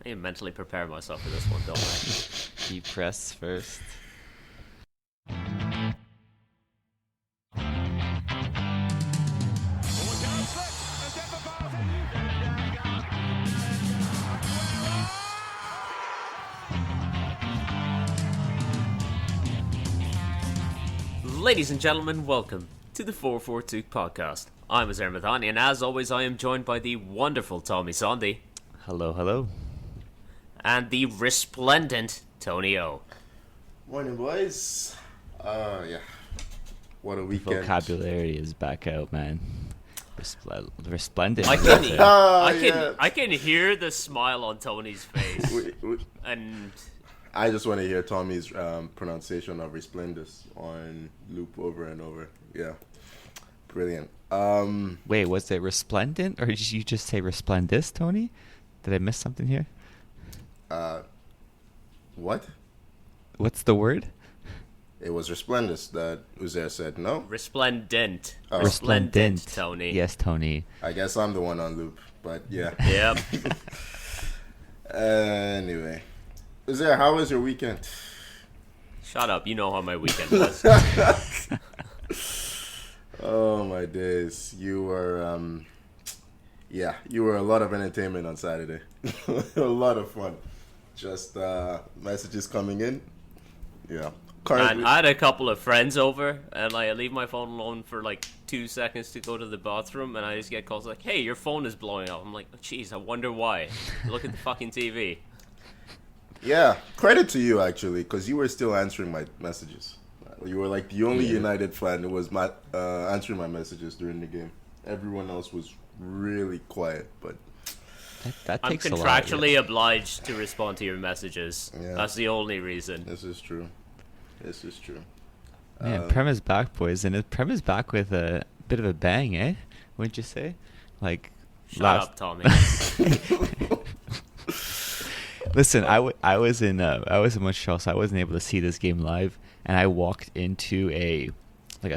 I need to mentally prepare myself for this one, don't I? Deep press first. Ladies and gentlemen, welcome to the 442 podcast. I'm Azar Madani, and as always, I am joined by the wonderful Tommy Sondi Hello, hello. and the resplendent Tony O. Morning, boys. Yeah. What a weekend. Vocabulary is back out, man. Resplendent. I can, yeah. I can hear the smile on Tony's face, We- and I just want to hear Tommy's pronunciation of resplendus on loop over and over. Yeah. Brilliant. Wait, was it resplendent or did you just say resplendus, Tony? Did I miss something here? What? What's the word? It was resplendus that Uzair said no. resplendent, Oh. resplendent, Tony. Yes, Tony. I guess I'm the one on loop, but yeah. Yep. Anyway. Uzair, how was your weekend? Shut up. You know how my weekend was. Oh my days. You were you were a lot of entertainment on Saturday. A lot of fun. Just messages coming in. Yeah. And I had a couple of friends over, and I leave my phone alone for like 2 seconds to go to the bathroom, and I just get calls like, "Hey, your phone is blowing up." I'm like, oh, "Jeez, I wonder why." Look at the fucking TV. Yeah, credit to you actually, because you were still answering my messages. You were like the only United fan who was answering my messages during the game. Everyone else was really quiet, but That I'm takes a lot. contractually obliged to respond to your messages. Yeah. That's the only reason. this is true. This is true. Man, Prem is back, boys, and Prem is back with a bit of a bang, eh? Wouldn't you say? Like, Shut up, Tommy. Listen, I was in Montreal, so I wasn't able to see this game live, and I walked into a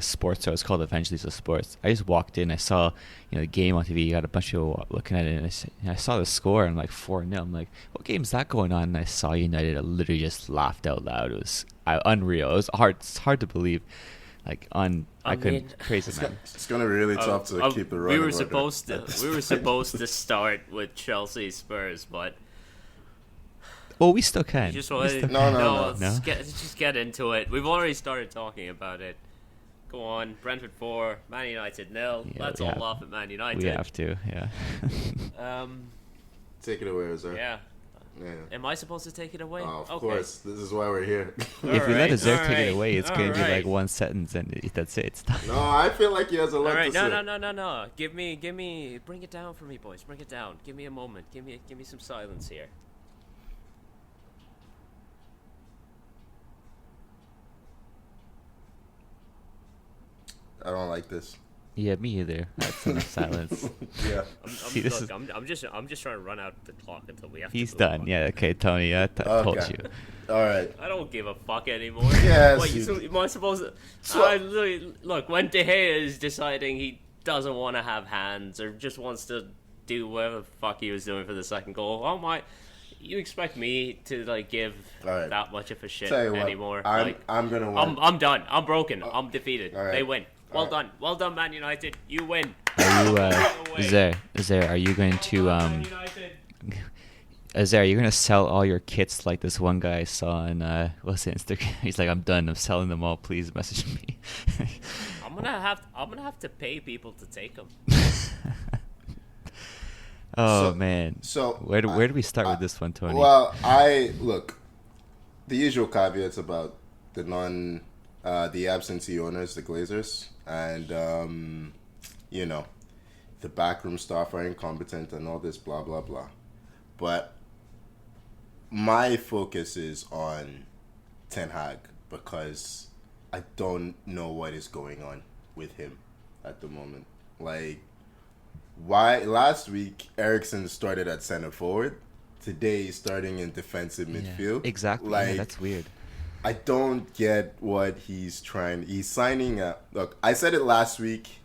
sports store. It's called Eventually So Sports. I just walked in, I saw the game on TV. You got a bunch of people looking at it, and I saw the score, and like 4-0. I'm like, what game's that going on? And I saw United. I literally just laughed out loud. It was unreal. It was hard. It's hard to believe. Crazy, man. It's gonna be really tough to keep the running. We were supposed to start with Chelsea Spurs, but Well, we still can. you just We want still- No. let's just get into it. We've already started talking about it. Go on, Brentford 4, Man United 0. Yeah, Let's all laugh at Man United. We have to, yeah. Take it away, Uzair. Yeah. Yeah. Am I supposed to take it away? Oh, of Okay. course. This is why we're here. If we let Alright, Azir take it alright, away, it's going to be like alright. one sentence, and that's it. It's done. No, I feel like he has a lot All right, to say. no. Give me, bring it down for me, boys. Bring it down. Give me a moment. Give me some silence here. I don't like this. Yeah, me either. That's enough silence. Yeah. See, this is- I'm just trying to run out the clock until we have He's to move done. on. Yeah, okay, Tony. I told Okay. you. All right. I don't give a fuck anymore. Yes, What, you- am I supposed to? So- Look, when De Gea is deciding he doesn't want to have hands or just wants to do whatever the fuck he was doing for the second goal, oh my. You expect me to give Alright. that much of a shit Tell you what, anymore? I'm gonna win. I'm done. I'm broken. I'm defeated. Alright. They win. Well Alright. done. Well done, Man United. You win. Are you, away. Azir, are you going to, Man United. Azir, are you going to sell all your kits like this one guy I saw on, what's it, Instagram? He's like, I'm done. I'm selling them all. Please message me. I'm gonna have to pay people to take them. Oh, So- man. so, where do we start with this one, Tony? Well, look. The usual caveats about the absentee owners, the Glazers, and the backroom staff are incompetent and all this blah blah blah. But my focus is on Ten Hag because I don't know what is going on with him at the moment. Like, why last week Ericsson started at center forward, today he's starting in defensive Yeah, midfield. exactly. Like, Yeah, that's weird. I don't get what he's signing look, I said it last week,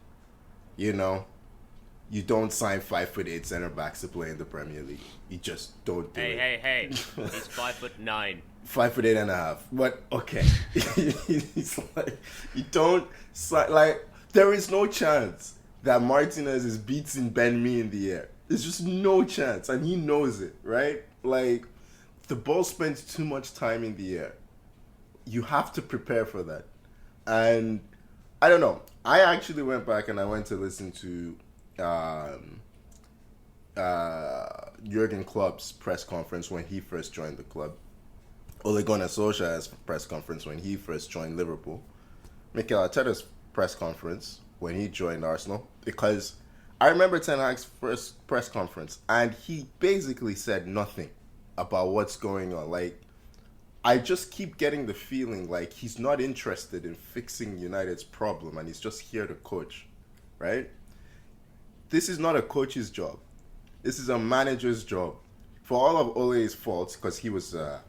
you don't sign 5'8" center backs to play in the Premier League. You just don't do it. Hey! He's 5'9". 5'8.5". But okay, it's like you don't sign. Like there is no chance that Martinez is beating Ben Mee in the air. There's just no chance, and he knows it, right? Like the ball spends too much time in the air. You have to prepare for that, and I don't know. I actually went back and I went to listen to Jurgen Klopp's press conference when he first joined the club. Ole Gunnar Solskjaer's press conference when he first joined Liverpool. Mikel Arteta's press conference when he joined Arsenal. Because I remember Ten Hag's first press conference and he basically said nothing about what's going on. Like, I just keep getting the feeling like he's not interested in fixing United's problem and he's just here to coach, right? This is not a coach's job. This is a manager's job. For all of Ole's faults, because he was a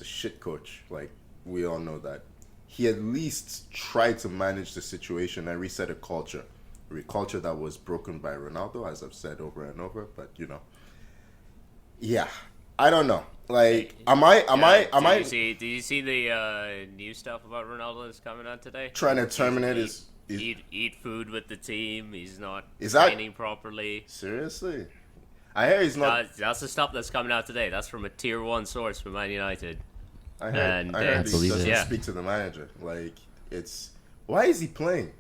shit coach, like we all know that, he at least tried to manage the situation and reset a culture that was broken by Ronaldo, as I've said over and over. But yeah, I don't know. Like, Did you see the new stuff about Ronaldo that's coming out today? Trying to terminate his eat food with the team. He's not Is training properly. Seriously? I hear he's not. That's the stuff that's coming out today. That's from a tier 1 source from Man United. I heard he doesn't speak to the manager. Like, why is he playing?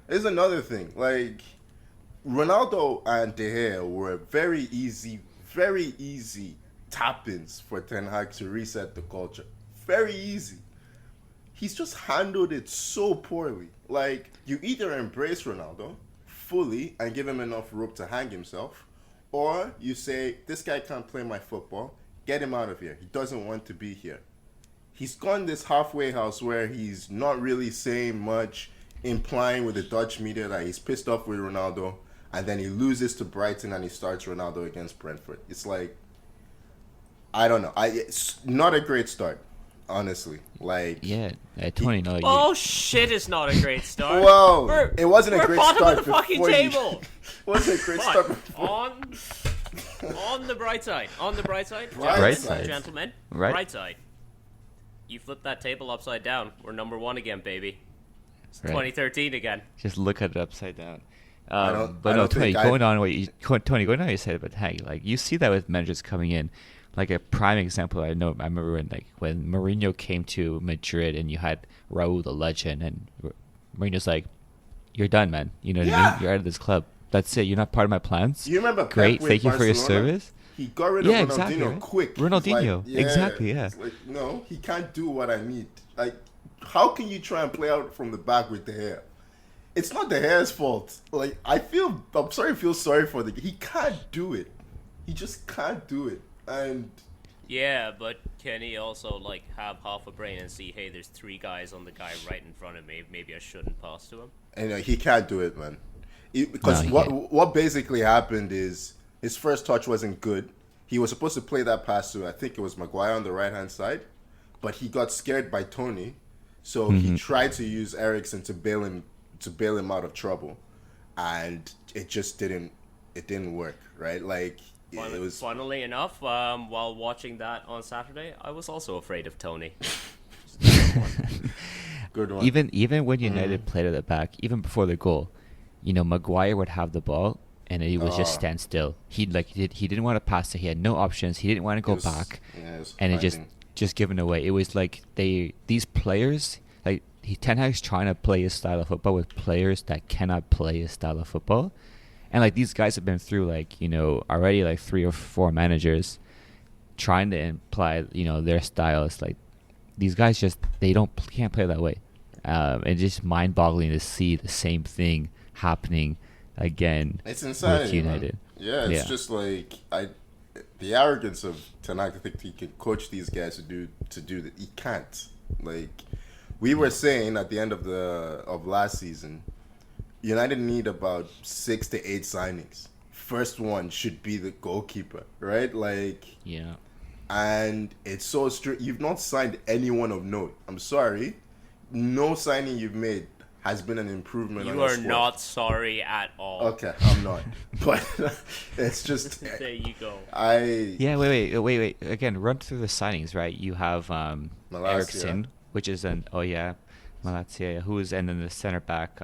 There's another thing. Like, Ronaldo and De Gea were very easy tap-ins for Ten Hag to reset the culture. Very easy. He's just handled it so poorly. Like, you either embrace Ronaldo fully and give him enough rope to hang himself, or you say, this guy can't play my football, get him out of here. He doesn't want to be here. He's gone this halfway house where he's not really saying much, implying with the Dutch media that he's pissed off with Ronaldo, and then he loses to Brighton and he starts Ronaldo against Brentford. It's like, I don't know. It's not a great start, honestly. Like, yeah, at 29. Bullshit is not a great start. Well, it wasn't a great start. We're bottom of the fucking table. It wasn't a great start. On the bright side. Bright side. Gentlemen. Right. Bright side. You flip that table upside down. We're number 1 again, baby. It's 2013 again. Just look at it upside down. Tony, going on what you said about Hag, like, you see that with managers coming in. Like, a prime example, I remember when Mourinho came to Madrid and you had Raul, the legend, and Mourinho's like, "You're done, man. You know what I mean? You're out of this club. That's it. You're not part of my plans." You remember Great, Pep thank you for your Barcelona? service. He got rid of Ronaldinho quick. Ronaldinho, Like, exactly. It's like, no, he can't do what I need. Like, how can you try and play out from the back with De Gea? It's not De Gea's fault. Like, I'm sorry for he can't do it. He just can't do it. And yeah, but can he also, like, have half a brain and see, hey, there's 3 guys on the guy right in front of me. Maybe I shouldn't pass to him. And he can't do it, man. Because what basically happened is his first touch wasn't good. He was supposed to play that pass to, I think it was Maguire on the right-hand side, but he got scared by Tony, so he tried to use Eriksen to bail him out of trouble, and it just didn't work, right? Like, it was. Funnily enough, while watching that on Saturday, I was also afraid of Tony. Good one. Even when United played at the back, even before the goal, Maguire would have the ball and he was just stand still. He didn't want to pass it. He had no options. He didn't want to go back, and it just given away. It was like these players, like, Ten Hag's trying to play his style of football with players that cannot play his style of football. And, like, these guys have been through, like, already, like, 3 or 4 managers trying to imply, their style. It's like, these guys just, can't play that way. It's just mind-boggling to see the same thing happening again. It's insanity, with United. Man. Yeah, it's just like, the arrogance of Ten Hag to think he can coach these guys to do that. He can't. Like, we were saying at the end of last season, United need about 6 to 8 signings. First one should be the goalkeeper, right? Like, yeah. And it's so strict. You've not signed anyone of note. I'm sorry. No signing you've made has been an improvement. You are not sorry at all. Okay, I'm not. But it's just there you go. Wait. Again, run through the signings, right? You have Eriksson, which is Malacia, and then the center back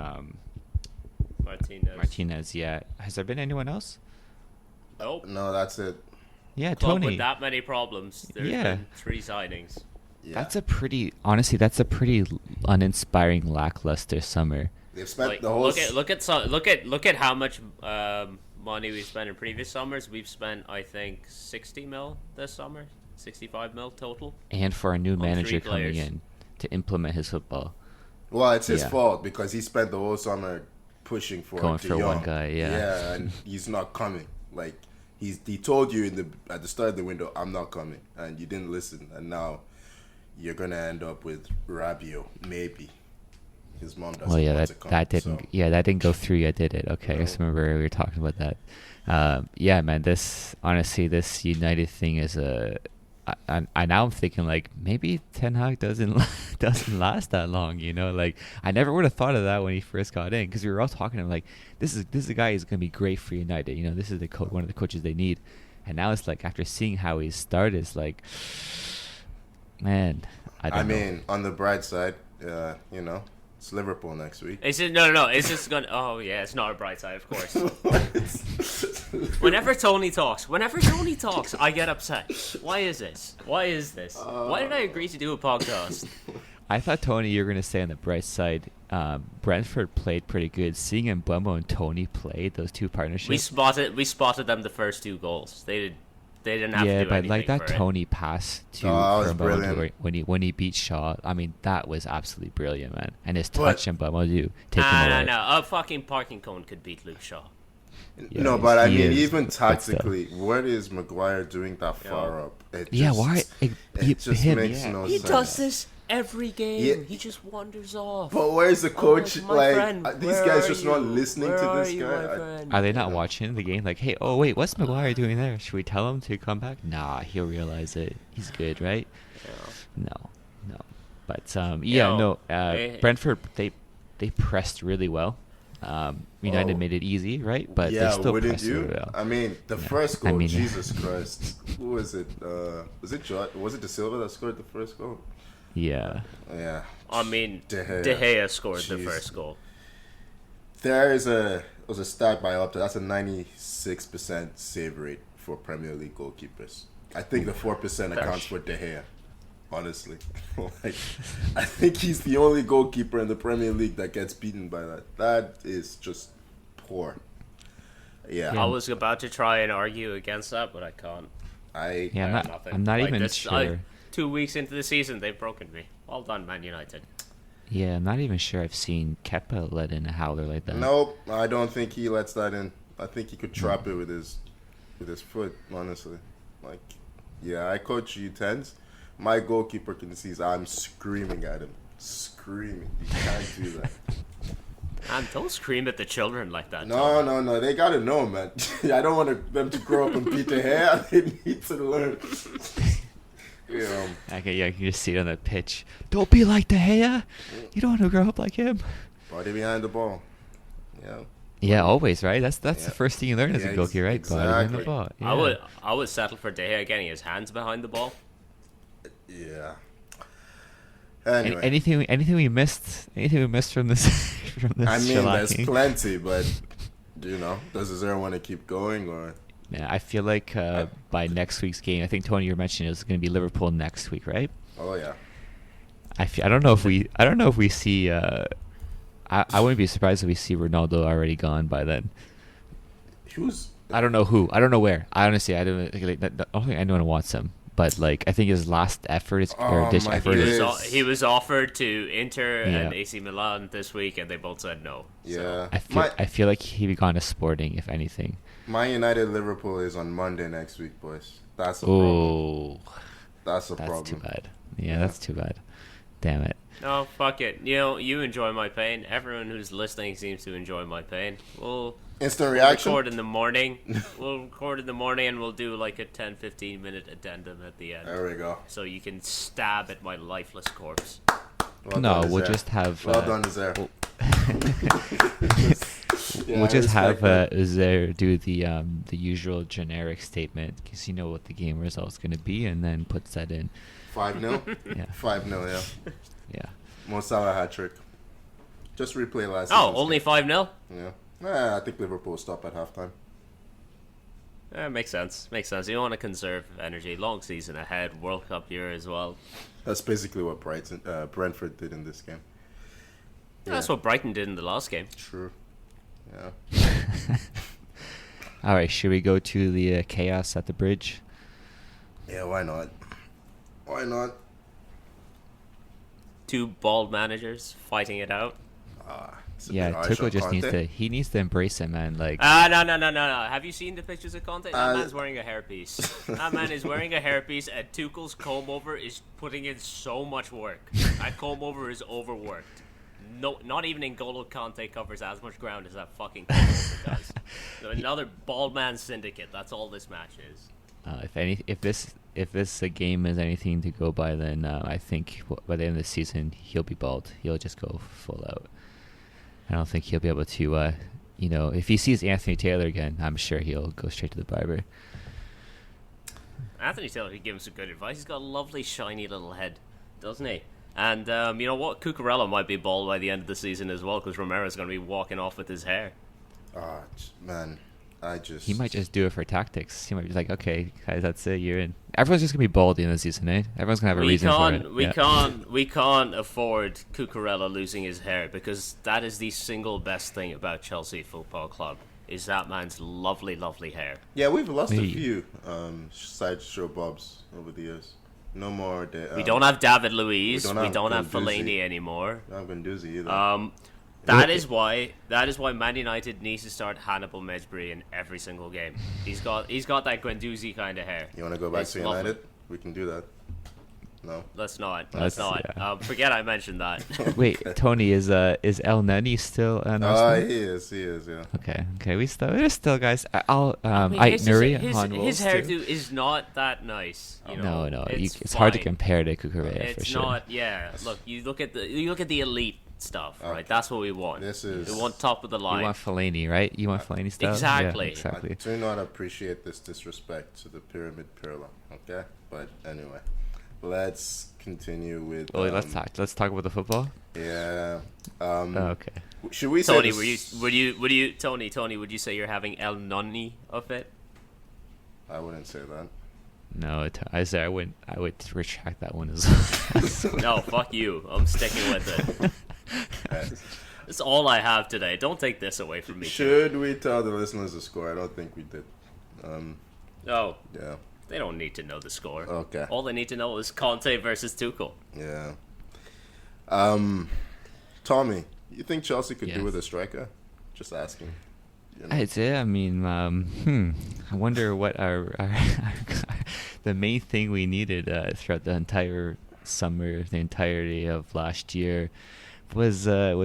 Martinez. Yeah. Has there been anyone else? Nope. No, that's it. Yeah, Club Tony. with that many problems, there's been 3 signings. Yeah. That's a pretty uninspiring, lackluster summer. They've spent the whole. Look at how much money we spent in previous summers. We've spent, I think, 60 mil this summer, 65 mil total. And for a new manager coming in to implement his football. Well, it's his fault because he spent the whole summer pushing for one guy. Yeah, and he's not coming. Like he told you at the start of the window, I'm not coming, and you didn't listen, and now you're gonna end up with Rabiot, maybe. His mom doesn't want to come. That didn't go through yet, did it? Okay, I just remember we were talking about that. Man, this United thing is I now I'm thinking like maybe Ten Hag doesn't last that long, you know. Like I never would have thought of that when he first got in, because we were all talking to him like this is a guy who's gonna be great for United. You know, this is one of the coaches they need. And now it's like after seeing how he started, it's like, man, I mean, on the bright side, you know, it's Liverpool next week. Is it no? It's just gonna. Oh yeah, it's not a bright side, of course. Whenever Tony talks, I get upset. Why is this? Why did I agree to do a podcast? I thought, Tony, you were going to say on the bright side, Brentford played pretty good. Seeing Mbeumo and Tony play, those two partnerships. We spotted them the first 2 goals. They didn't have to do anything. Yeah, but like that Tony it. pass to Mbeumo when he beat Shaw, I mean, that was absolutely brilliant, man. And his touch and Mbeumo take him away. No, a fucking parking cone could beat Luke Shaw. Yeah, no, but I mean, even tactically, what is Maguire doing that far up? Why? It just makes no sense. He does this every game. Yeah. He just wanders off. But where's the coach? These guys just not listening to this guy. Are they not watching the game? Like, hey, what's Maguire doing there? Should we tell him to come back? Nah, he'll realize it. He's good, right? Yeah. No. But Brentford they pressed really well. United made it easy, right? But they still pressed really well. I mean, the first goal, Jesus Christ. Who was it? Was it De Silva that scored the first goal? Yeah. Yeah. I mean, De Gea scored the first goal. There was a stat by Opta. That's a 96% save rate for Premier League goalkeepers. I think the 4% accounts for De Gea. Honestly, I think he's the only goalkeeper in the Premier League that gets beaten by that. That is just poor. Yeah. I was about to try and argue against that, but I can't. I'm not even sure. 2 weeks into the season, they've broken me. Well done, Man United. Yeah, I'm not even sure I've seen Kepa let in a howler like that. Nope, I don't think he lets that in. I think he could trap it with his foot, honestly. I coach U10s. My goalkeeper can see I'm screaming at him. Screaming. You can't do that. Man, don't scream at the children like that. No. They gotta know, man. I don't want them to grow up and beat their hair. They need to learn. Okay, you can just see it on the pitch. Don't be like De Gea. You don't want to grow up like him. Body behind the ball. Yeah. Yeah, always, right? That's the first thing you learn as a goalkeeper, right? Exactly. Body behind the ball. Yeah. I would settle for De Gea getting his hands behind the ball. Yeah. Anyway. Anything we missed from this I mean, there's plenty, but does Zero want to keep going or? Yeah, I feel like by next week's game, I think Tony, you were mentioning it's going to be Liverpool next week, right? Oh yeah. I don't know if we see. I wouldn't be surprised if we see Ronaldo already gone by then. I don't know who. I don't know where. I honestly, I don't think anyone wants him. But I think his last effort is he was offered to Inter and AC Milan this week, and they both said no. Yeah, so. I feel like he'd be gone to Sporting, if anything. Man United Liverpool is on Monday next week, boys. That's a problem. That's problem. That's too bad. Yeah, that's too bad. Damn it. No, fuck it. You enjoy my pain. Everyone who's listening seems to enjoy my pain. Instant reaction? We'll record in the morning and we'll do a 10-15 minute addendum at the end. There we go. So you can stab at my lifeless corpse. We'll just have... Well done, Desire. We'll just have Uzair do the usual generic statement because you know what the game result's going to be, and then puts that in. 5-0? Yeah. 5-0, yeah. Yeah. Mo Salah hat-trick. Just replay last Oh, season's only game. 5-0? Yeah. I think Liverpool stopped at halftime. Makes sense. Makes sense. You want to conserve energy. Long season ahead. World Cup year as well. That's basically what Brentford did in this game. Yeah. That's what Brighton did in the last game. True. Yeah. All right, should we go to the chaos at the bridge? Yeah, why not? Why not? Two bald managers fighting it out. Yeah, Tuchel just needs to embrace it, man. Like, no. Have you seen the pictures of Conte? That man's wearing a hairpiece. That man is wearing a hairpiece, and Tuchel's comb over is putting in so much work. That comb over is overworked. No, not even N'Golo Kante covers as much ground as that fucking comb over does. Another Bald Man Syndicate. That's all this match is. If this game is anything to go by, then I think by the end of the season he'll be bald. He'll just go full out. I don't think he'll be able to, if he sees Anthony Taylor again, I'm sure he'll go straight to the barber. Anthony Taylor could give him some good advice. He's got a lovely, shiny little head, doesn't he? And you know what? Cucurella might be bald by the end of the season as well, because Romero's going to be walking off with his hair. Man, He might just do it for tactics. He might be like, okay, guys, that's it, you're in. Everyone's just going to be bald at the end of the season, eh? Everyone's going to have a reason for it. We can't afford Cucurella losing his hair, because that is the single best thing about Chelsea Football Club, is that man's lovely, lovely hair. Yeah, we've lost a few sideshow bobs over the years. No more. We don't have David Luiz. We don't have Fellaini anymore. Not Guendouzi either. That is why Man United needs to start Hannibal Mejbri in every single game. He's got that Guendouzi kind of hair. You want to go back to United? We can do that. No, let's not. Yeah. Forget I mentioned that. Wait, Tony, is El Neni still? He is. Yeah. Okay. We're still guys. His hairdo is not that nice. No. It's hard to compare to Cucurella for sure. It's not. Yeah. Look, you look at the elite stuff, right? We want. We want top of the line. You want Fellaini, right? You want Fellaini stuff. Exactly. Yeah, exactly. I do not appreciate this disrespect to the Pyramid Pirlo. Okay, but anyway. Let's continue with. Let's talk about the football. Yeah. Okay. Should we? Tony, Tony, would you say you're having El Nonni of it? I wouldn't say that. No, I would retract that one as well. No, fuck you. I'm sticking with it. That's all I have today. Don't take this away from me. Should we tell the listeners the score? I don't think we did. Oh. Yeah. They don't need to know the score. Okay. All they need to know is Conte versus Tuchel. Yeah. Tommy, you think Chelsea could do with a striker? Just asking. I'd say. I mean, I wonder what our the main thing we needed throughout the entire summer, the entirety of last year, was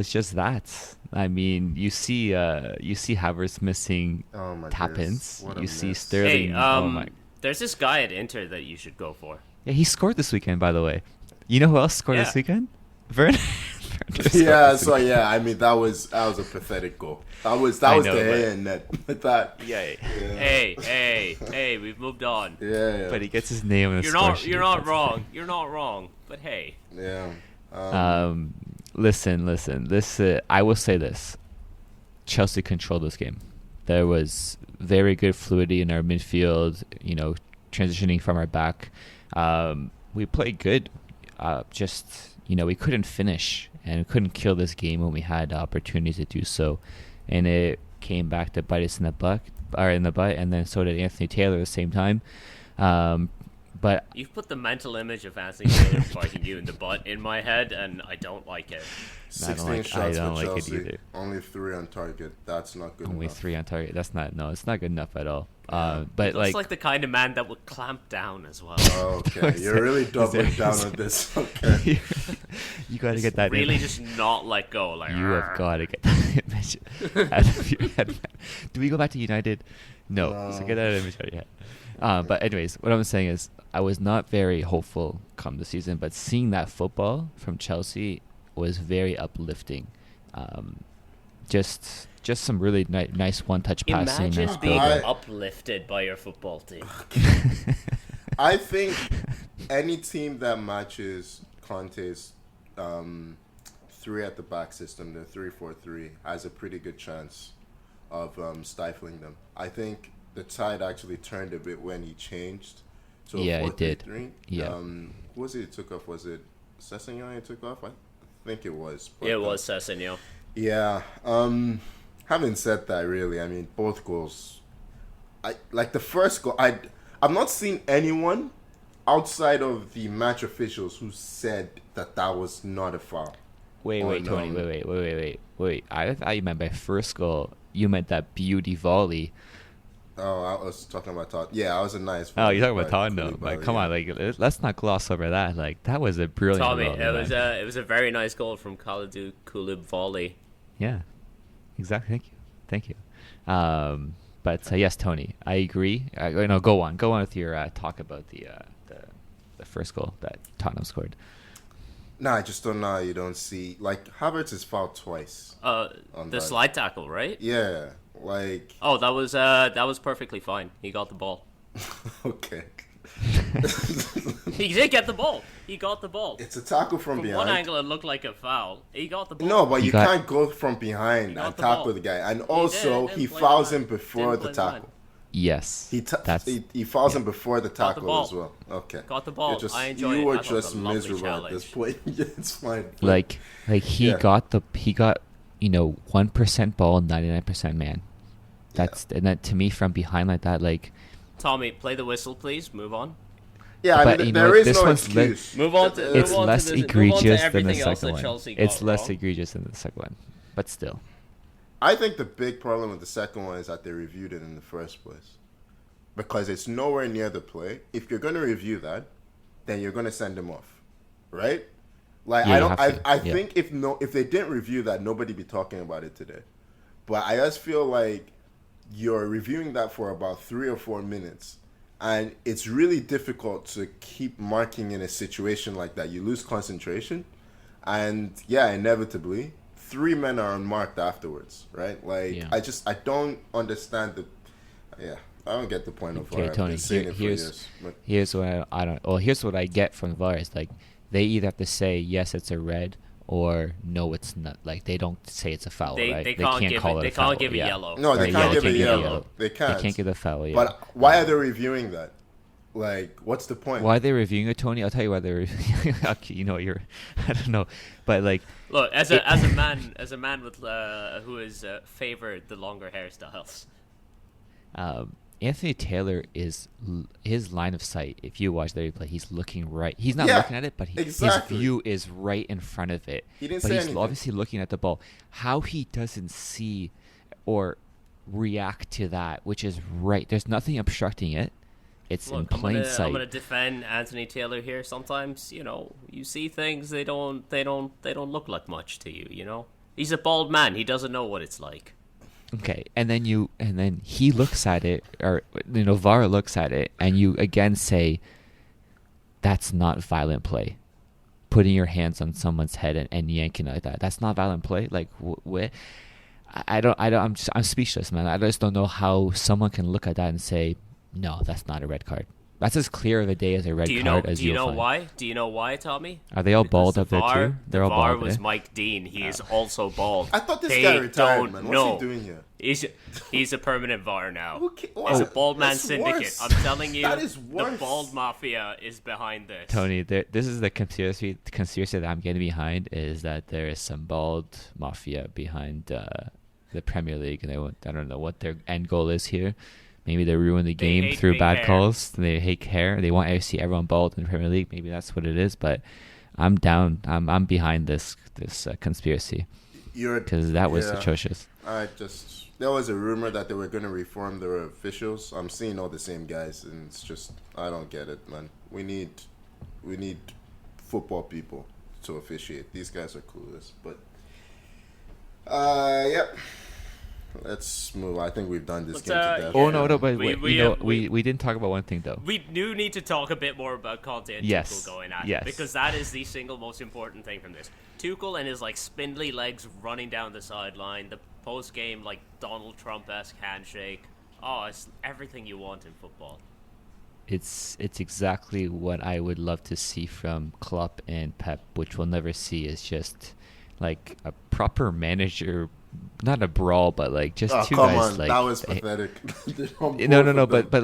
just that. I mean, you see Havertz missing tap-ins. You see Sterling. Hey, there's this guy at Inter that you should go for. Yeah, he scored this weekend, by the way. You know who else scored this weekend? Werner. Yeah, so yeah, I mean that was a pathetic goal. That was the hand net. But that. Yeah. Hey, we've moved on. Yeah. But he gets his name on the score sheet. You're not wrong. You're not wrong. But hey. Yeah. Listen. This I will say this: Chelsea controlled this game. There was very good fluidity in our midfield. Transitioning from our back, we played good. We couldn't finish and we couldn't kill this game when we had opportunities to do so, and it came back to bite us in the butt, and then so did Anthony Taylor at the same time. But you've put the mental image of Anthony Taylor biting you in the butt in my head, and I don't like it. 16 shots for Chelsea. Only 3 on target. That's not good enough. Only 3 on target. It's not good enough at all. But looks like the kind of man that would clamp down as well. Okay, you're really doubling down on this. Okay, you got to get that. Really, image. Just not let go. Like you have got to get that image out of your head. Do we go back to United? No. So get that image out of your head. But anyways, what I'm saying is, I was not very hopeful come the season, but seeing that football from Chelsea was very uplifting. Just some really nice one-touch passing. Imagine Nice being build-up. uplifted by your football team. I think any team that matches Conte's 3 at the back system, the 3-4-3, has a pretty good chance of stifling them. I think the tide actually turned a bit when he changed to a 4-3-3. It did. Yeah. Who was it he took off? Was it Sessegnon he took off? I think it was. But, It was Sessegnon. Yeah. Having said that, really, I mean, both goals. Like the first goal, I've not seen anyone outside of the match officials who said that was not a foul. Wait, Tony. Wait. I thought you meant by first goal. You meant that beauty volley. Oh, I was talking about Todd. Yeah, I was a nice. Oh, you're talking about Tottenham. Like, come on, like, let's not gloss over that. Like, that was a brilliant Tommy, goal. it was a very nice goal from Kalidou Koulibaly. Yeah, exactly. Thank you. But yes, Tony, I agree. Go on with your talk about the first goal that Tottenham scored. No, I just don't know how you don't see, like, Havertz is fouled twice. The slide tackle, right? Yeah, like. Oh, that was perfectly fine. He got the ball. Okay. He did get the ball. He got the ball. It's a tackle from behind. One angle, it looked like a foul. He got the ball. No, but you can't go from behind and tackle the guy. And also, he fouls him before the tackle. Yes. He fouls him before the tackle as well. Okay. Got the ball. I enjoy it. You were just miserable at this point. It's fine. Like he got 1% ball, 99% man. And that, to me, from behind like that, like. Tommy, play the whistle, please. Move on. Yeah, I mean, there is no excuse. Move on to it's less egregious than the second second one. It's less egregious than the second one, but still. I think the big problem with the second one is that they reviewed it in the first place, because it's nowhere near the play. If you're going to review that, then you're going to send him off, right? Like I think if they didn't review that, nobody'd be talking about it today. But I just feel like you're reviewing that for about 3 or 4 minutes. And it's really difficult to keep marking in a situation like that. You lose concentration. And, yeah, inevitably, 3 men are unmarked afterwards, right? Like, I don't understand I don't get the point of VAR. Okay, Tony, here's what here's what I get from VAR is, like, they either have to say, yes, it's a red, or no, it's not. Like, they don't say it's a foul, right? They can't call it a foul. They can't give it yellow. No, they can't give it yellow. They can't. They can't give a foul, yeah. But why are they reviewing that? Like, what's the point? Why are they reviewing it, Tony? I'll tell you why they're reviewing it. I don't know. But, like... Look, as a man with who has favored the longer hairstyles. Anthony Taylor his line of sight. If you watch the replay, he's looking right. He's not looking at it, but his view is right in front of it. He didn't but say he's anything. Obviously looking at the ball. How he doesn't see or react to that, which is right. There's nothing obstructing it. It's in plain sight. I'm gonna defend Anthony Taylor here. Sometimes, you see things they don't look like much to you. He's a bald man. He doesn't know what it's like. Okay, and then he looks at it, or VAR looks at it, and you again say, "That's not violent play." Putting your hands on someone's head and yanking like that—that's not violent play. Like, what? I'm speechless, man. I just don't know how someone can look at that and say, "No, that's not a red card." That's as clear of a day as a red card as you'll find. Do you know why, Tommy? Are they all bald up there too? They're all bald. The VAR was Mike Dean. He is also bald. I thought this guy retired, man. What's he doing here? He's a permanent VAR now. He's a Bald Man Syndicate. Worse. I'm telling you, that is worse. The Bald Mafia is behind this. Tony, this is the conspiracy that I'm getting behind, is that there is some bald mafia behind the Premier League, and I don't know what their end goal is here. Maybe they ruin the game through bad calls. They hate hair. They want to see everyone bald in the Premier League. Maybe that's what it is. But I'm down. I'm behind this conspiracy, because that was atrocious. There was a rumor that they were going to reform their officials. I'm seeing all the same guys, and it's just, I don't get it, man. We need football people to officiate. These guys are clueless. But yep. Let's move. I think we've done this game to death. Oh no, but we didn't talk about one thing though. We do need to talk a bit more about Conte and Tuchel going at it, because that is the single most important thing from this. Tuchel and his spindly legs running down the sideline, post game like Donald Trump-esque handshake. Oh, it's everything you want in football. It's exactly what I would love to see from Klopp and Pep, which we'll never see. Is just like a proper manager, not a brawl, but like just two come guys. on, Like that was pathetic. no, but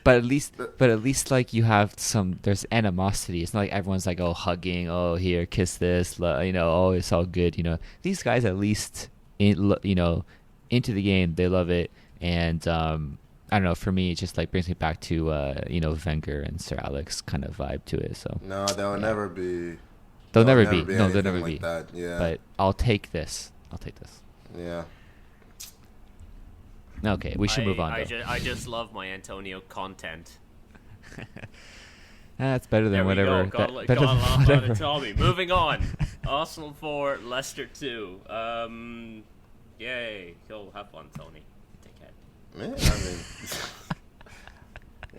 at least like you have some. There's animosity. It's not like everyone's like hugging. Oh, here, kiss this. Oh, it's all good. These guys at least into the game, they love it, and I don't know. For me, it just like brings me back to Wenger and Sir Alex kind of vibe to it. So no, they'll never be. They'll never be. No, they'll anything never like be. that. Yeah. But I'll take this. Yeah. Okay, we should move on. I just love my Antonio content. That's better than whatever. Got a laugh out of Tommy. Moving on. Arsenal 4, Leicester 2. Yay. Go have fun, Tony.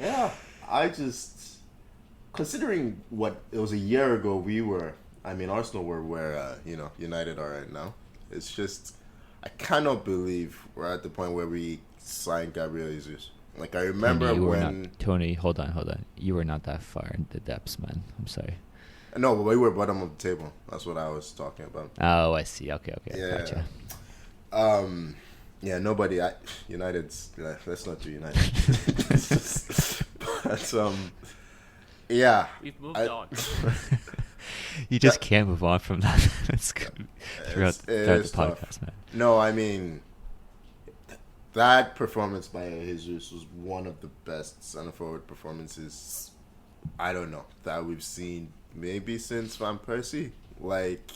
Yeah, I just, considering what it was a year ago Arsenal were where, United are right now. It's just, I cannot believe we're at the point where we signed Gabriel Jesus. Like, I remember Tony, hold on. You were not that far in the depths, man. I'm sorry. No, but we were bottom of the table. That's what I was talking about. Oh, I see. Okay. Yeah. Gotcha. Yeah, nobody. United's. Let's not do United. But yeah. We've moved on. You just can't move on from that. That's good. Throughout the podcast, man. No, I mean, that performance by Jesus was one of the best center forward performances. I don't know that we've seen maybe since Van Persie. Like,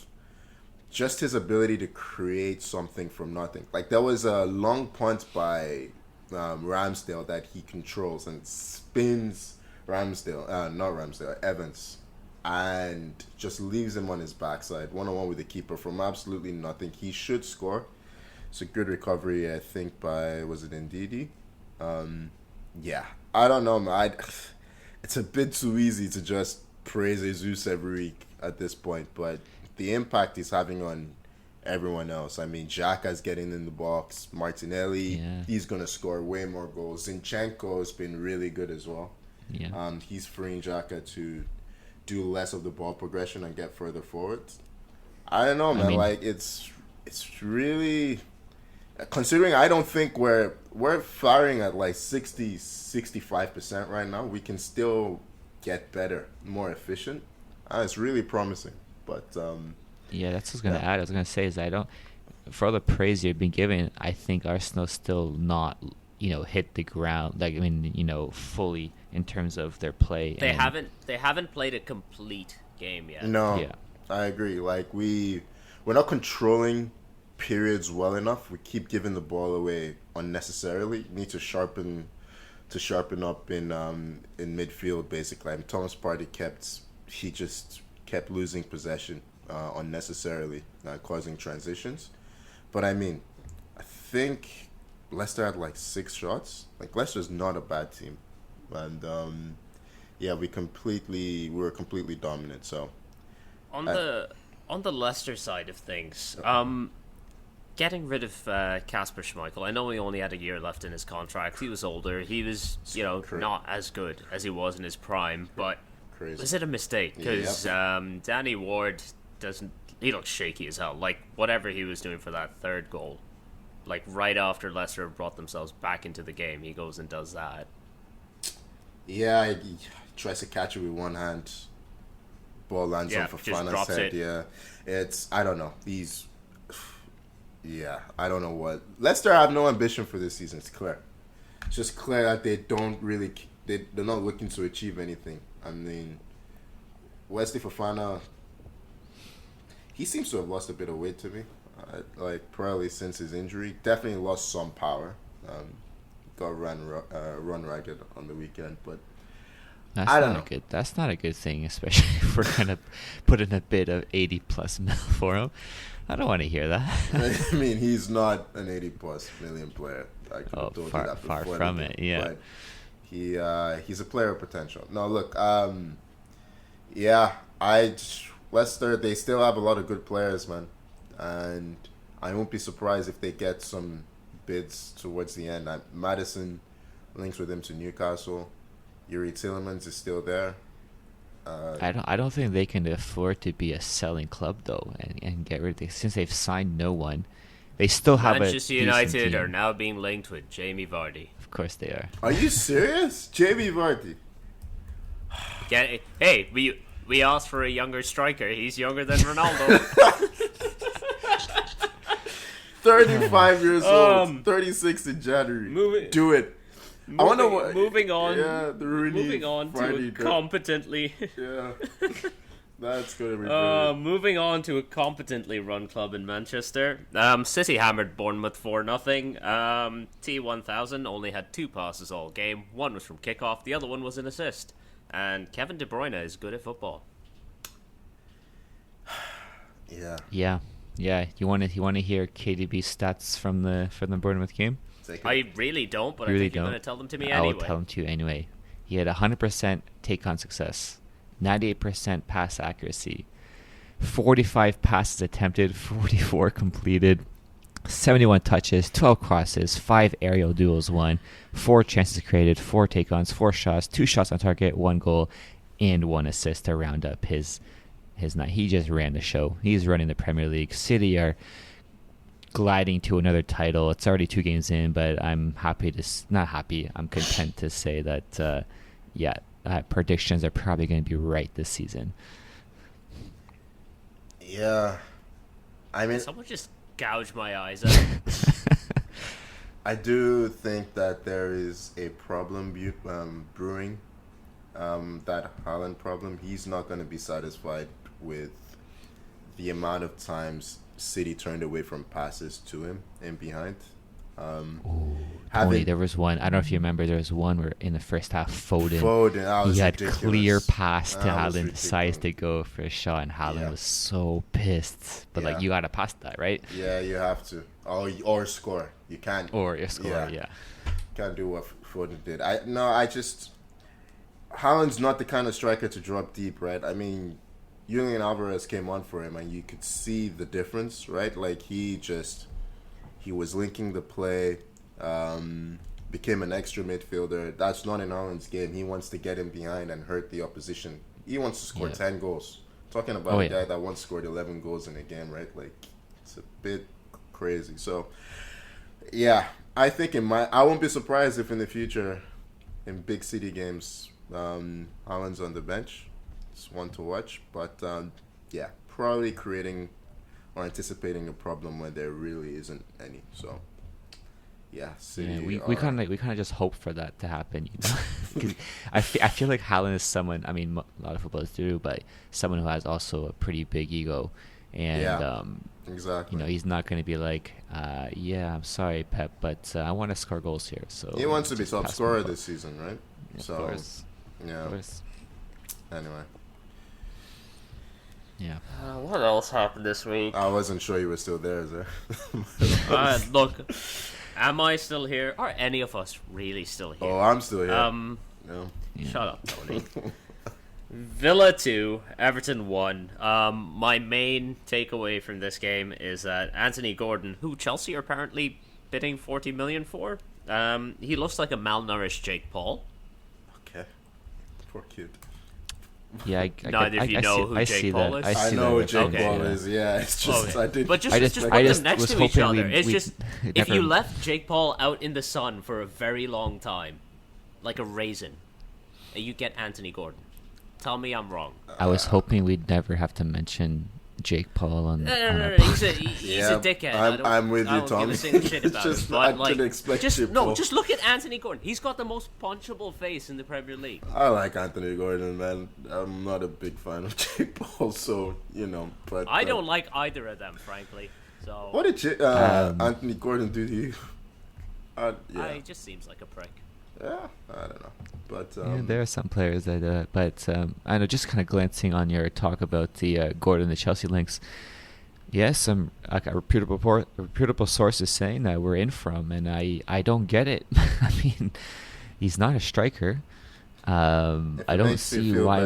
just his ability to create something from nothing. Like, there was a long punt by Ramsdale that he controls and spins Evans, and just leaves him on his backside, one-on-one with the keeper from absolutely nothing. He should score. It's a good recovery, I think, by, was it Ndidi? Yeah. I don't know, man. It's a bit too easy to just praise Jesus every week at this point, but the impact he's having on everyone else. I mean, Xhaka's getting in the box. Martinelli, he's going to score way more goals. Zinchenko has been really good as well. Yeah. He's freeing Xhaka to do less of the ball progression and get further forward. I don't know, man. It's really... Considering I don't think we're firing at like 65% right now, we can still get better, more efficient. It's really promising. But yeah, that's what I was gonna add. I was gonna say is for all the praise you've been given, I think Arsenal still not hit the ground fully in terms of their play. They haven't played a complete game yet. No, I agree. Like we're not controlling periods well enough. We keep giving the ball away unnecessarily. We need to sharpen up in midfield basically. Thomas Partey kept losing possession unnecessarily, causing transitions. But I mean, I think Leicester had like 6 shots. Like, Leicester's not a bad team, and we were completely dominant. So on the Leicester side of things, getting rid of Kasper Schmeichel, I know he only had a year left in his contract. He was older. He was not as good as he was in his prime, but. Crazy. Was it a mistake? Because Danny Ward he looks shaky as hell. Like, whatever he was doing for that third goal, like right after Leicester brought themselves back into the game, he goes and does that. Yeah, he tries to catch it with one hand. Ball lands on Fofana's head. Yeah, I don't know. I don't know what. Leicester have no ambition for this season. It's clear. It's just clear that they don't really. They're not looking to achieve anything. I mean, Wesley Fofana, he seems to have lost a bit of weight to me. Probably since his injury. Definitely lost some power. Got run ragged on the weekend, but I don't know. That's not a good thing, especially if we're going to put in a bid of 80+ mil for him. I don't want to hear that. I mean, he's not an 80+ million player. I could have told you that far before. From it, yeah. But he's a player of potential. No, look, Leicester, they still have a lot of good players, man. And I won't be surprised if they get some bids towards the end. Madison links with him to Newcastle. Yuri Tillemans is still there. I don't think they can afford to be a selling club though, and get rid of it since they've signed no one. They still have Manchester a United team. are now being linked with Jamie Vardy. Of course they are. Are you serious? Jamie Vardy. Yeah, hey, we asked for a younger striker. He's younger than Ronaldo. 35 years old. 36 in January. Do it. I wonder what. Moving on. Yeah, the Rooney Moving on Friday to a competently. Yeah. That's going to be brilliant. Moving on to a competently run club in Manchester. City hammered Bournemouth 4-0. T1000 only had 2 passes all game. One was from kickoff. The other one was an assist. And Kevin De Bruyne is good at football. Yeah. Yeah. You want to hear KDB stats from the Bournemouth game? I really don't, but you really I think you're don't? going to tell them to me I anyway. will tell them to you anyway. He had 100% take-on success, 98% pass accuracy, 45 passes attempted, 44 completed, 71 touches, 12 crosses, 5 aerial duels won, 4 chances created, 4 take-ons, 4 shots, 2 shots on target, 1 goal, and 1 assist to round up his night. He just ran the show. He's running the Premier League. City are gliding to another title. It's already 2 games in, but I'm not happy. I'm content to say that, predictions are probably going to be right this season. Yeah. I mean, someone just gouged my eyes out. I do think that there is a problem brewing. That Haaland problem. He's not going to be satisfied with the amount of times City turned away from passes to him and behind. Tony, there was one. I don't know if you remember. There was one where in the first half, Foden that was he had ridiculous. clear pass to That was Haaland, decides to go for a shot, and Haaland was so pissed. But you gotta pass that, right? Yeah, you have to, or score. You can't. Or you score, Can't do what Foden did. Haaland's not the kind of striker to drop deep, right? I mean, Julian Alvarez came on for him, and you could see the difference, right? Like he was linking the play, became an extra midfielder. That's not in Haaland's game. He wants to get him behind and hurt the opposition. He wants to score 10 goals. Talking about a guy that once scored 11 goals in a game, right? Like, it's a bit crazy. So, yeah, I think I won't be surprised if in the future, in big city games, Haaland's on the bench. It's one to watch. But, probably creating or anticipating a problem when there really isn't any. So, City. We kind of just hope for that to happen, you know. 'Cause I feel like Haaland is someone. I mean, a lot of footballers do, but someone who has also a pretty big ego, and exactly. You know, he's not going to be like, I'm sorry, Pep, but I want to score goals here. So he wants to be top scorer this season, right? Of course. Yeah. Of course. Anyway. Yeah. What else happened this week? I wasn't sure you were still there, sir. Look, am I still here? Are any of us really still here? Oh, I'm still here. No. Shut up, Tony. Villa 2, Everton 1. My main takeaway from this game is that Anthony Gordon, who Chelsea are apparently bidding 40 million for, he looks like a malnourished Jake Paul. Okay. Poor kid. Yeah, neither of you know who Jake Paul is. I know who Jake Paul is. Yeah, it's just I did. But just put them next to each other. It's just if you left Jake Paul out in the sun for a very long time, like a raisin, and you get Anthony Gordon. Tell me I'm wrong. I was hoping we'd never have to mention Jake Paul on. No. He's a dickhead. I'm with you, Tom. I don't give a single shit about him. But I didn't expect Jake Paul. Just look at Anthony Gordon. He's got the most punchable face in the Premier League. I like Anthony Gordon, man. I'm not a big fan of Jake Paul, so But I don't like either of them, frankly. So what did Anthony Gordon do to you? He just seems like a prick. Yeah, I don't know, but there are some players that. But I know, just kind of glancing on your talk about the Gordon, the Chelsea links. Yes, a reputable source is saying that we're in from, and I don't get it. I mean, he's not a striker. I don't see why.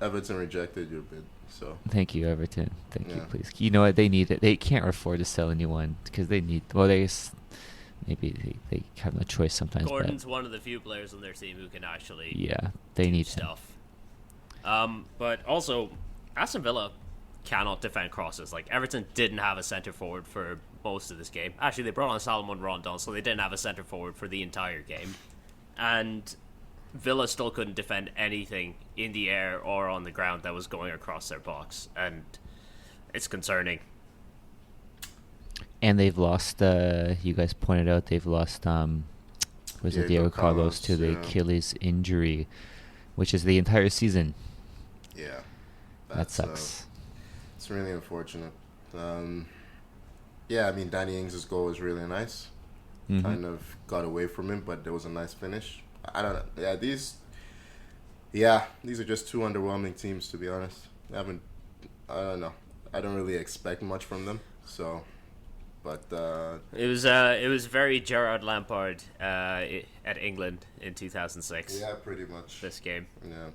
Everton rejected your bid. So Thank you, Everton. Thank you, Yeah. please. You know what? They need it. They can't afford to sell anyone because they need. Well, maybe they have no choice sometimes. Gordon's one of the few players on their team who can actually Yeah, they do need stuff. But also, Aston Villa cannot defend crosses. Like, Everton didn't have a centre forward for most of this game. Actually, they brought on Salomon Rondon, so they didn't have a centre forward for the entire game. And Villa still couldn't defend anything in the air or on the ground that was going across their box, and it's concerning. And they've lost. You guys pointed out they've lost. Was it Diego Diego Carlos to the yeah. Achilles injury, which is the entire season. Yeah. That sucks. It's really unfortunate. Yeah, I mean, Danny Ings' goal was really nice. Mhm. Kind of got away from him, but there was a nice finish. I don't know. Yeah, these are just two underwhelming teams, to be honest. I don't know. I don't really expect much from them. So, but It was very Gerard Lampard at England in 2006. yeah, pretty much. This game. Yeah.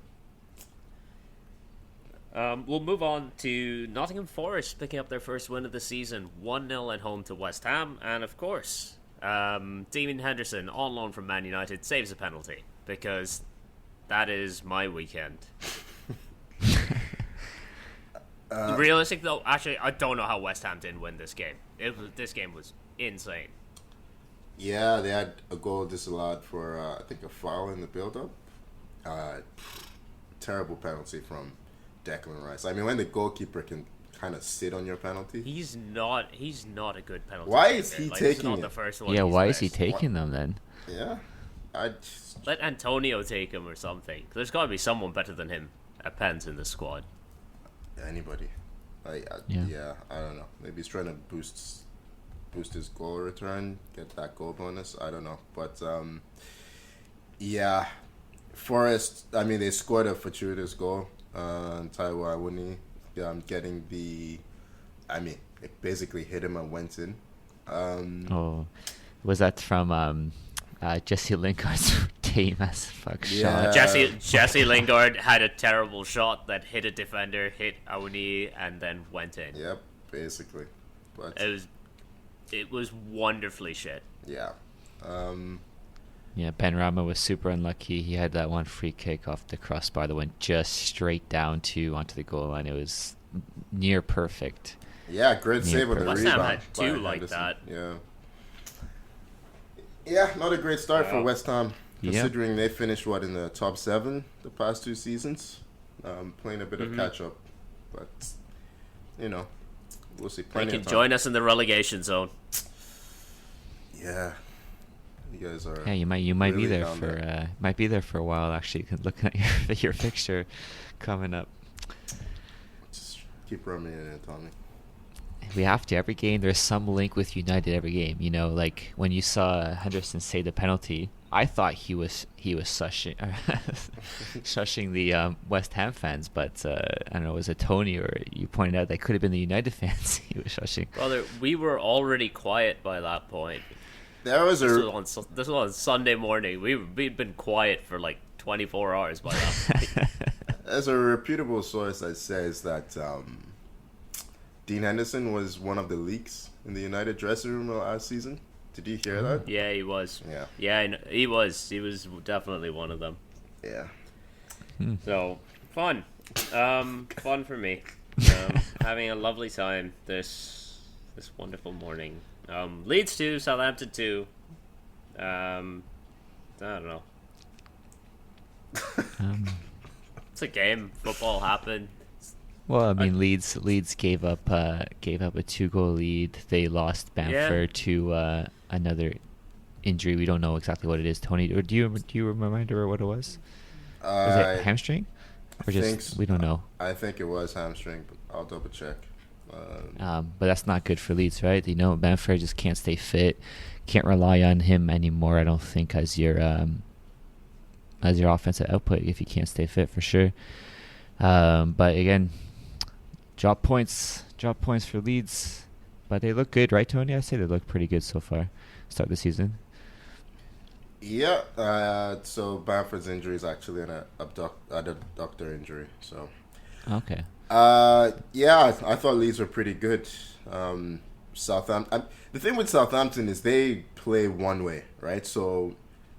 We'll move on to Nottingham Forest picking up their first win of the season, 1-0 at home to West Ham, and of course, Dean Henderson on loan from Man United saves a penalty because that is my weekend. Realistic though, actually, I don't know how West Ham didn't win this game. This game was insane. Yeah, they had a goal disallowed for I think a foul in the build-up. Terrible penalty from Declan Rice. I mean, when the goalkeeper can kind of sit on your penalty. He's not a good penalty. Why is he it's taking not it? the first one. Yeah, he's why is he missed. taking them then? Yeah, Let Antonio take him or something. There's got to be someone better than him at pens in the squad. anybody. Yeah. I don't know. Maybe he's trying to boost his goal return, get that goal bonus. I don't know, but yeah, Forest. I mean, they scored a fortuitous goal. Taiwo Awoniyi getting the. I mean, it basically hit him and went in. Was that from Jesse Lingard's tame as fuck Yeah. shot? Jesse Lingard had a terrible shot that hit a defender, hit Awoniyi, and then went in. Yep, basically. But It was wonderfully shit. yeah. Yeah, Ben Rama was super unlucky. He had that one free kick off the crossbar that went just straight down onto the goal line. It was near perfect. Yeah, great Yeah, save on the West rebound. Ham had two by like Henderson. that. Yeah. Yeah, not a great start for Wow. West Ham, Yep. considering they finished in the top 7 the past 2 seasons, playing a bit of catch up, but we'll see. They Plenty can of time. join us in the relegation zone. Yeah, you guys are. Yeah, you might be really there down for might be there for a while actually. Looking at your fixture coming up. Just keep rubbing it in, Tommy. We have to every game. There's some link with United every game. Like when you saw Henderson say the penalty, I thought he was shushing shushing the West Ham fans, but I don't know, was it Tony or you pointed out that could have been the United fans he was shushing. Brother, we were already quiet by that point. There was This was on Sunday morning. We'd been quiet for like 24 hours by that point. There's a reputable source that says that Dean Henderson was one of the leaks in the United dressing room last season. Did you hear that? Yeah, he was. Yeah. Yeah, I know. He was definitely one of them. Yeah. So, fun. Fun for me. Having a lovely time this wonderful morning. Leeds 2, Southampton 2. I don't know. It's a game. Football happened. Well, I mean, Leeds gave up a 2-goal lead. They lost Bamford to another injury. We don't know exactly what it is. Tony, or do you remember what it was? Was it hamstring? Or we don't know. I think it was hamstring, but I'll double check. But that's not good for Leeds, right? Bamford just can't stay fit. Can't rely on him anymore. I don't think as your offensive output if you can't stay fit for sure. But again, drop points for Leeds, but they look good, right, Tony? I say they look pretty good so far. Start the season. Yeah. So Bamford's injury is actually an adductor injury. So Okay. Yeah, I thought Leeds were pretty good. Southampton. The thing with Southampton is they play one way, right? So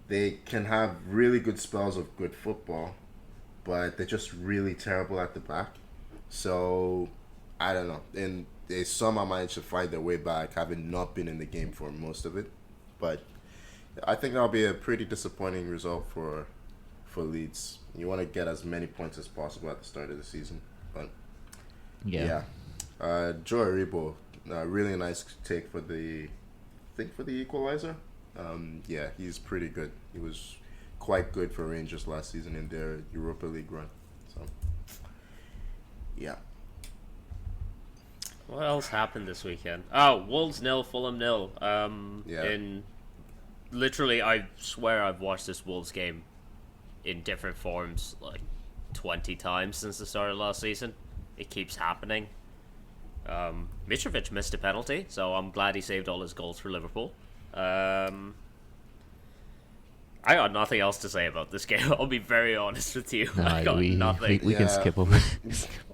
they can have really good spells of good football, but they're just really terrible at the back. So I don't know. And they somehow managed to find their way back, having not been in the game for most of it. But I think that'll be a pretty disappointing result for Leeds. You want to get as many points as possible at the start of the season, but Yeah. Joe Aribo, really nice take for the equalizer. Yeah, he's pretty good. He was quite good for Rangers last season in their Europa League run. So, yeah. What else happened this weekend? Oh, Wolves 0, Fulham 0. Yeah. In literally, I swear I've watched this Wolves game in different forms like 20 times since the start of last season. It keeps happening. Mitrovic missed a penalty, so I'm glad he saved all his goals for Liverpool. I got nothing else to say about this game. I'll be very honest with you. I got nothing. We can skip over.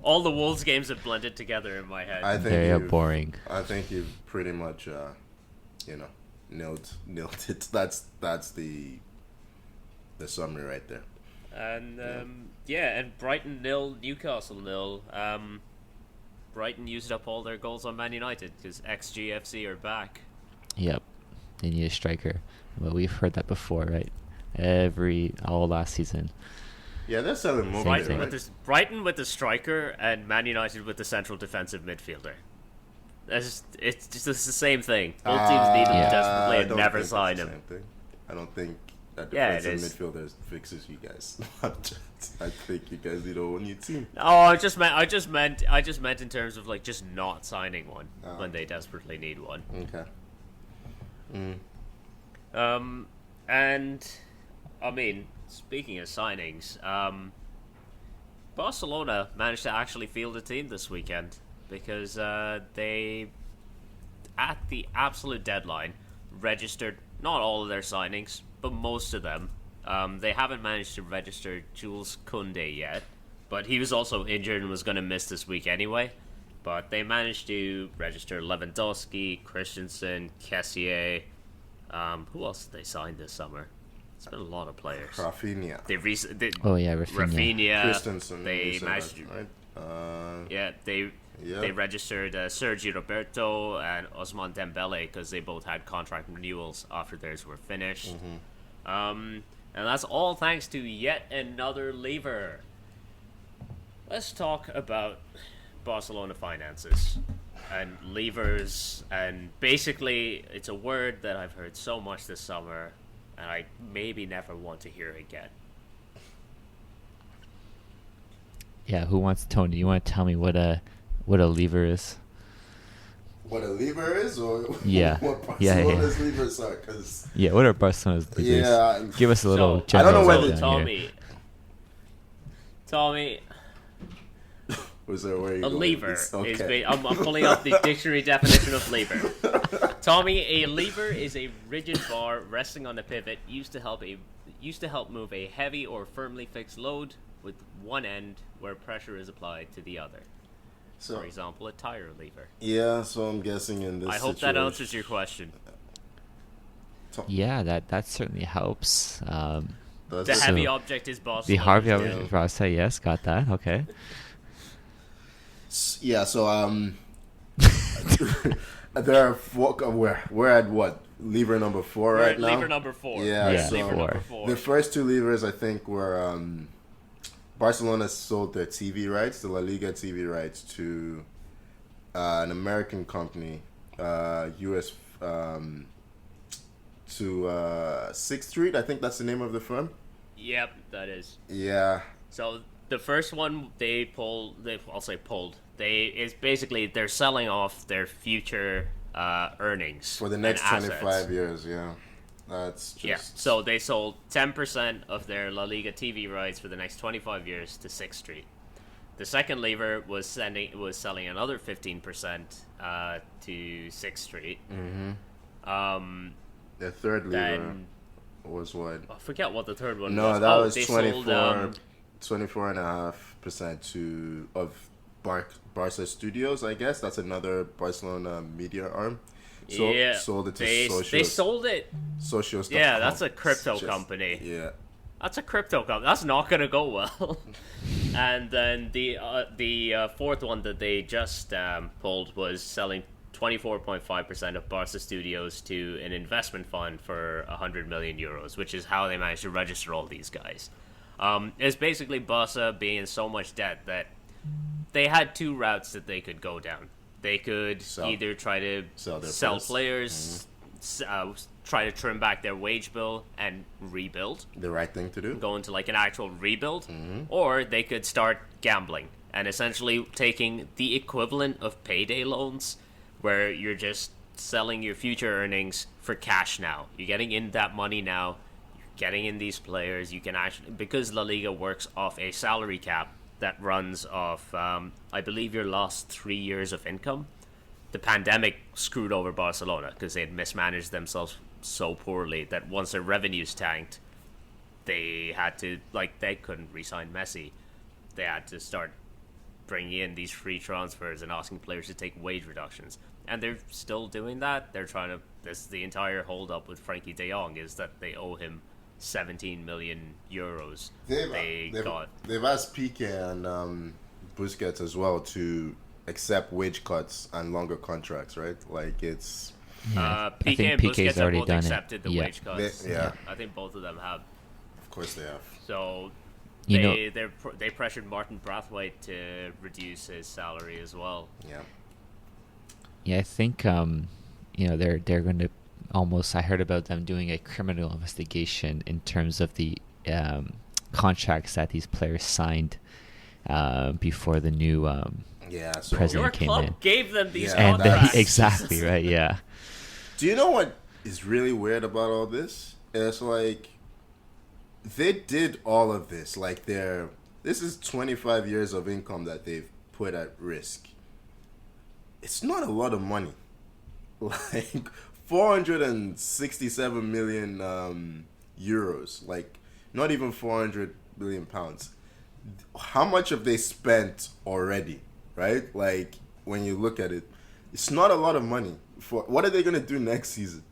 All the Wolves games have blended together in my head. I think Very boring. I think you've pretty much, nailed it. That's the summary right there. And and Brighton 0, Newcastle 0. Brighton used up all their goals on Man United because XGFC are back. Yep. They need a striker. Well, we've heard that before, right? All last season. Yeah, they're selling more. Brighton with the striker and Man United with the central defensive midfielder. It's just the same thing. Both teams need them desperately and never sign him. I don't think that defensive midfielder fixes you guys. I think you guys need a whole new team. Oh, I just meant in terms of like just not signing one when they desperately need one. Okay. And I mean, speaking of signings, Barcelona managed to actually field a team this weekend because they, at the absolute deadline, registered not all of their signings, but most of them. They haven't managed to register Jules Koundé yet, but he was also injured and was going to miss this week anyway. But they managed to register Lewandowski, Christensen, Kessié. Who else did they sign this summer? It's been a lot of players. Rafinha. Rafinha. Christensen. They managed, right? They registered Sergi Roberto and Ousmane Dembele because they both had contract renewals after theirs were finished. And that's all thanks to yet another lever. Let's talk about Barcelona finances and levers, and basically it's a word that I've heard so much this summer and I maybe never want to hear again. Yeah, who wants Tony? You want to tell me what a lever is? What a lever is, or what Barcelona's levers are? Cause what are Barcelona's levers? Yeah, give us a little. I don't know whether Tommy. Was there where you a lever okay. is. I'm pulling up the dictionary definition of lever. Tommy, a lever is a rigid bar resting on a pivot used to help move a heavy or firmly fixed load with one end where pressure is applied to the other. For example, a tire lever. Yeah, so I'm guessing in this. I hope that answers your question. Yeah, that certainly helps. The heavy object is Barcelona. The heavy object is Barcelona. Yes, got that. Okay. Yeah, so there are four, we're at what, lever number 4 right now? Lever number 4. Yeah, so number 4. The first two levers I think were Barcelona sold their TV rights, the La Liga TV rights, to an American company, US to Sixth Street. I think that's the name of the firm. Yep, that is. Yeah. So the first one they pulled. It's basically they're selling off their future earnings for the next 25 assets. years. Yeah, that's just... Yeah. So they sold 10% of their La Liga TV rights for the next 25 years to Sixth Street. The second lever was selling another 15% to Sixth Street. Mm-hmm. The third lever was what? I forget what the third one was. No, that was 24.5% 50% of Barca Studios. I guess that's another Barcelona media arm. Sold it to Socios. They sold it. Socios. Yeah, that's a crypto company. Yeah. That's a crypto company. That's not gonna go well. And then the fourth one that they just pulled was selling 24.5% of Barca Studios to an investment fund for 100 million euros, which is how they managed to register all these guys. It's basically Barca being in so much debt that they had two routes that they could go down. They could either try to sell players, try to trim back their wage bill and rebuild. The right thing to do. Go into like an actual rebuild. Or they could start gambling and essentially taking the equivalent of payday loans, where you're just selling your future earnings for cash now. You're getting in that money now. You're getting in these players. You can actually, because La Liga works off a salary cap that runs off, I believe, your last 3 years of income. The pandemic screwed over Barcelona because they had mismanaged themselves so poorly that once their revenues tanked, they had to, like, they couldn't re-sign Messi. They had to start bringing in these free transfers and asking players to take wage reductions. And they're still doing that. They're trying to, this is the entire hold up with Frankie de Jong, is that they owe him 17 million euros. They've asked Piqué and Busquets as well to accept wage cuts and longer contracts, right? Like, it's... Piqué and Busquets have both accepted the wage cuts. Yeah. I think both of them have. Of course they have. So they pressured Martin Braithwaite to reduce his salary as well. Yeah. Yeah, I think they're going to almost. I heard about them doing a criminal investigation in terms of the contracts that these players signed before the new so president your came club in. Gave them these And contracts. Exactly right. Yeah. Do you know what is really weird about all this? It's like they did all of this. Like this is 25 years of income that they've put at risk. It's not a lot of money. Like 467 million euros. Like not even 400 million pounds. How much have they spent already? Right? Like when you look at it, it's not a lot of money. For what are they gonna do next season?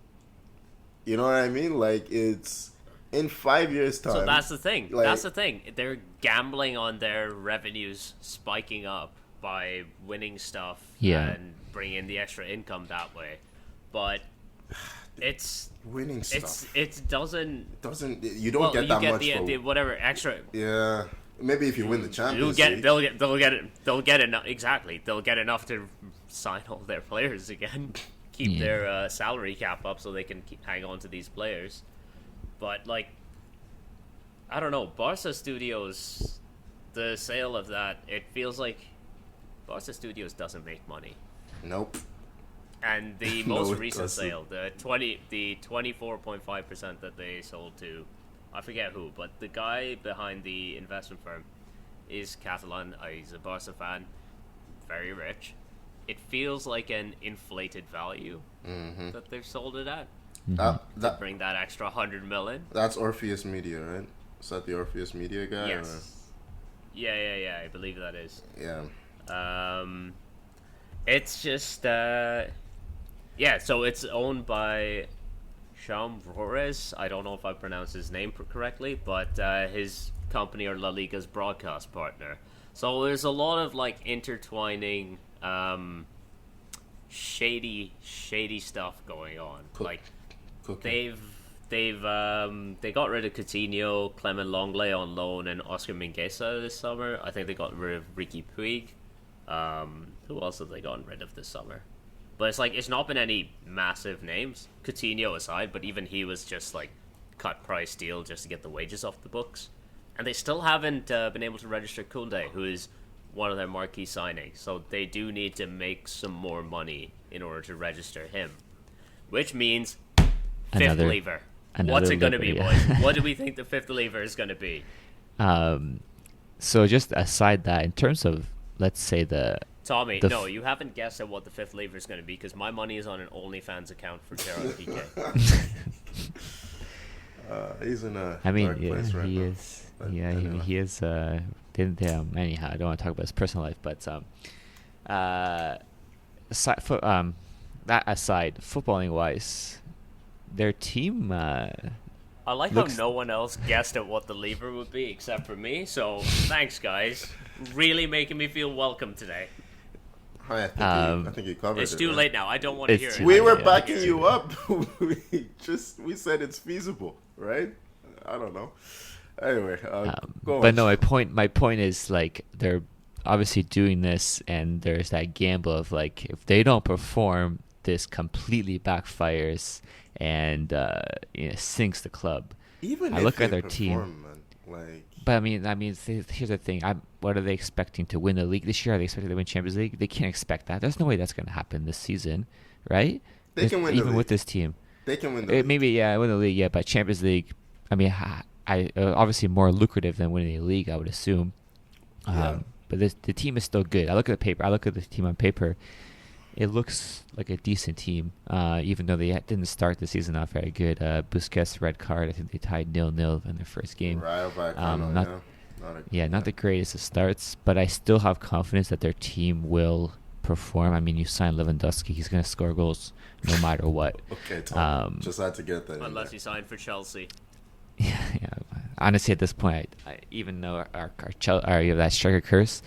You know what I mean? Like it's in 5 years' time. So that's the thing. Like, that's the thing. They're gambling on their revenues spiking up by winning stuff and bringing in the extra income that way. But it's winning stuff. It doesn't. You don't get that much. The whatever extra. Yeah. Maybe if you win the Champions League. They'll get enough. Exactly. They'll get enough to sign all their players again. Keep their salary cap up so they can hang on to these players. But, like, I don't know. Barca Studios, the sale of that, it feels like Barca Studios doesn't make money. Nope. And the most recent sale, the 24.5% that they sold to, I forget who, but the guy behind the investment firm is Catalan. He's a Barca fan, very rich. It feels like an inflated value that they've sold it at. To bring that extra 100 million. That's Orpheus Media, right? Is that the Orpheus Media guy? Yes. Or? Yeah. I believe that is. Yeah. It's just so it's owned by Sham Flores. I don't know if I pronounced his name correctly, but his company are La Liga's broadcast partner. So there's a lot of like intertwining shady stuff going on. They got rid of Coutinho, Clement Longley on loan, and Oscar Mingueza this summer. I think they got rid of Ricky Puig. Who else have they gotten rid of this summer? But it's like it's not been any massive names, Coutinho aside. But even he was just like cut price deal just to get the wages off the books, and they still haven't been able to register Koundé, who is one of their marquee signings. So they do need to make some more money in order to register him, which means fifth lever. What's it going to be, boys? What do we think the fifth lever is going to be? So just aside that, in terms of, let's say Tommy, no, you haven't guessed at what the fifth lever is going to be because my money is on an OnlyFans account for Gerard Piqué. He's in a dark place right he now. is. Yeah, he is anyhow, I don't want to talk about his personal life, but that aside, footballing wise, their team I like how no one else guessed at what the lever would be except for me. So thanks, guys. Really making me feel welcome today. I think you covered it. It's too right? late now. I don't want to hear it. We were backing you up. we said it's feasible, right? I don't know. Anyway, go on. But no, my point is like they're obviously doing this, and there's that gamble of like if they don't perform, this completely backfires and sinks the club. Even I if look they at their perform, team. man, like. But I mean, here's the thing. What are they expecting to win the league this year? Are they expecting to win Champions League? They can't expect that. There's no way that's going to happen this season, right? They can win the even league. with this team. They can win the league. Maybe win the league, but Champions League. I mean, I obviously more lucrative than winning the league, I would assume. But the team is still good. I look at the paper. I look at the team on paper. It looks like a decent team, even though they didn't start the season off very good. Busquets red card. I think they tied 0-0 in their first game. Not the greatest of starts, but I still have confidence that their team will perform. I mean, you sign Lewandowski; he's going to score goals no matter what. Okay, Tom, just had to get that. Unless he signed for Chelsea. Yeah. Honestly, at this point, I even though our that striker curse,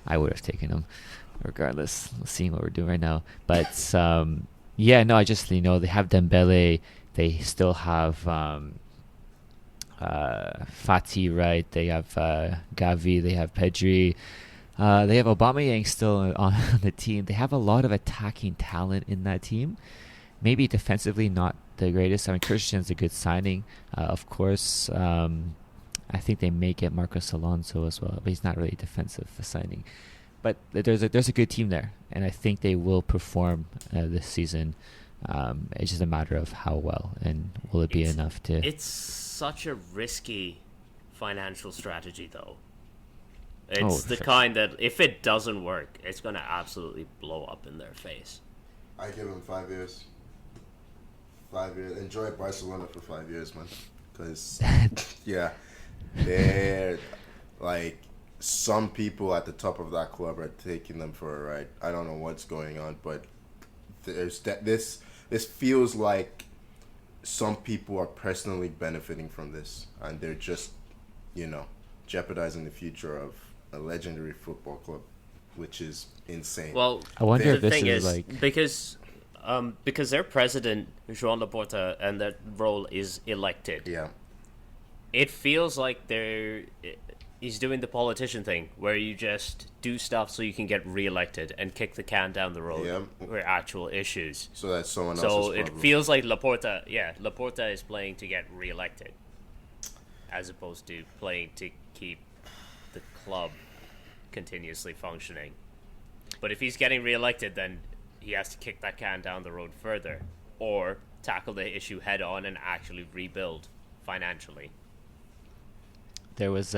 I would have taken him, regardless. Seeing what we're doing right now, but I just they have Dembele, they still have Fati, right? They have Gavi, they have Pedri, they have Aubameyang still on the team. They have a lot of attacking talent in that team. Maybe defensively not the greatest. I mean, Christian's a good signing, of course. I think they may get Marcos Alonso as well, but he's not really defensive signing. But there's a good team there, and I think they will perform this season. It's just a matter of how well, and will it be enough to... It's such a risky financial strategy, though. It's the kind that, if it doesn't work, it's going to absolutely blow up in their face. I give them 5 years. 5 years. Enjoy Barcelona for 5 years, man. Because, they're like... Some people at the top of that club are taking them for a ride. I don't know what's going on, but there's this feels like some people are personally benefiting from this, and they're just, jeopardizing the future of a legendary football club, which is insane. Well, I wonder if the this thing is is like because their president Joan Laporta and that role is elected. Yeah, it feels like he's doing the politician thing where you just do stuff so you can get reelected and kick the can down the road for actual issues. So that's someone else's So problem. it feels like Laporta is playing to get reelected as opposed to playing to keep the club continuously functioning. But if he's getting reelected, then he has to kick that can down the road further or tackle the issue head on and actually rebuild financially. There was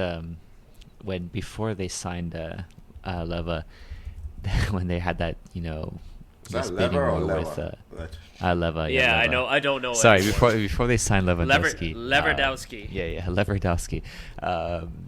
before they signed Leva, when they had that Is that Leva or with Leva. Yeah, Leva. I don't know. Sorry, before they signed Lewandowski. Lewandowski. Lewandowski.